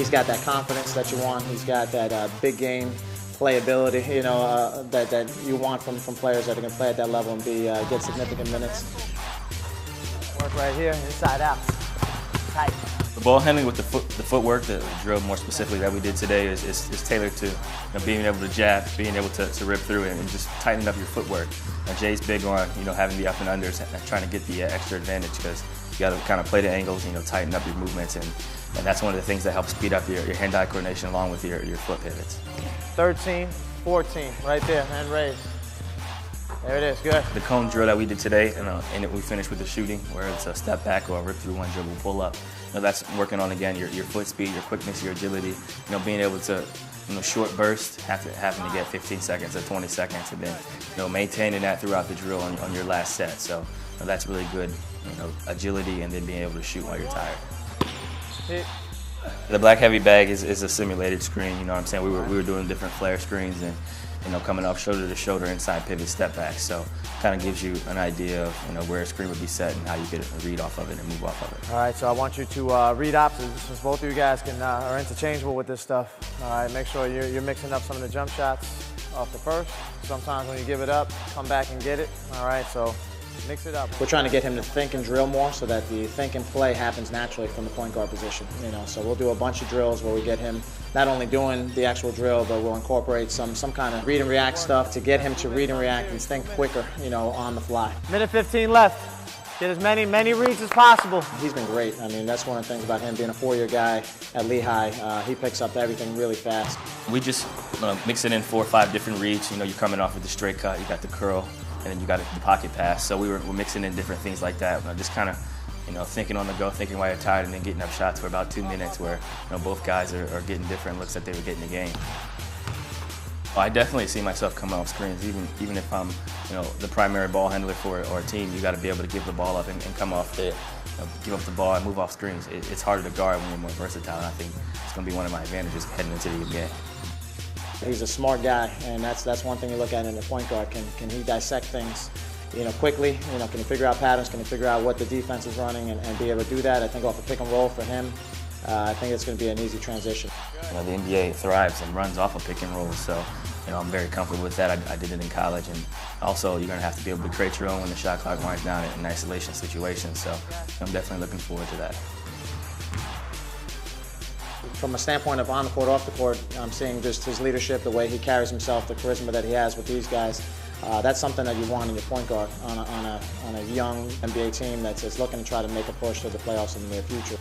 He's got that confidence that you want. He's got that big game playability, you know, that you want from players that are going to play at that level and get significant minutes. Work right here, inside out, tight. The ball handling with the footwork, the drill more specifically that we did today is tailored to being able to jab, being able to rip through it, and just tighten up your footwork. Jay's big on having the up and unders and trying to get the extra advantage because you got to kind of play the angles, tighten up your movements, and that's one of the things that helps speed up your hand-eye coordination along with your foot pivots. 13, 14, right there, and raise. There it is, good. The cone drill that we did today, and we finished with the shooting, where it's a step back or a rip through one dribble, pull up. That's working on, again, your foot speed, your quickness, your agility, being able to, short burst, having to get 15 seconds or 20 seconds, and then, maintaining that throughout the drill on your last set. So that's really good, agility, and then being able to shoot while you're tired. Hit. The black heavy bag is a simulated screen, you know what I'm saying? We were doing different flare screens and, coming off shoulder to shoulder, inside pivot, step back. So kind of gives you an idea of, where a screen would be set and how you get a read off of it and move off of it. All right, so I want you to read options since both of you guys are interchangeable with this stuff. All right, make sure you're mixing up some of the jump shots off the first. Sometimes when you give it up, come back and get it. All right, so mix it up. We're trying to get him to think and drill more so that the think and play happens naturally from the point guard position. So we'll do a bunch of drills where we get him not only doing the actual drill, but we'll incorporate some kind of read and react stuff to get him to read and react and think quicker, on the fly. Minute 15 left. Get as many reads as possible. He's been great. I mean, that's one of the things about him being a four-year guy at Lehigh. He picks up everything really fast. We just mix it in 4 or 5 different reads. You're coming off with the straight cut, you got the curl, and then you got the pocket pass. So we're mixing in different things like that. Just kind of, thinking on the go, thinking while you're tired, and then getting up shots for about 2 minutes where, both guys are getting different looks that they were getting in the game. Well, I definitely see myself coming off screens, even if I'm, the primary ball handler for a team. You got to be able to give the ball up and come off the, give up the ball and move off screens. It's harder to guard when you're more versatile, and I think it's going to be one of my advantages heading into the game. He's a smart guy, and that's one thing you look at in the point guard. Can he dissect things, quickly? Can he figure out patterns? Can he figure out what the defense is running and be able to do that? I think off a pick and roll for him, I think it's going to be an easy transition. The NBA thrives and runs off of pick and roll, so I'm very comfortable with that. I did it in college, and also you're going to have to be able to create your own when the shot clock winds down in isolation situations. So I'm definitely looking forward to that. From a standpoint of on the court, off the court, I'm seeing just his leadership, the way he carries himself, the charisma that he has with these guys. That's something that you want in your point guard on a young NBA team that's looking to try to make a push to the playoffs in the near future.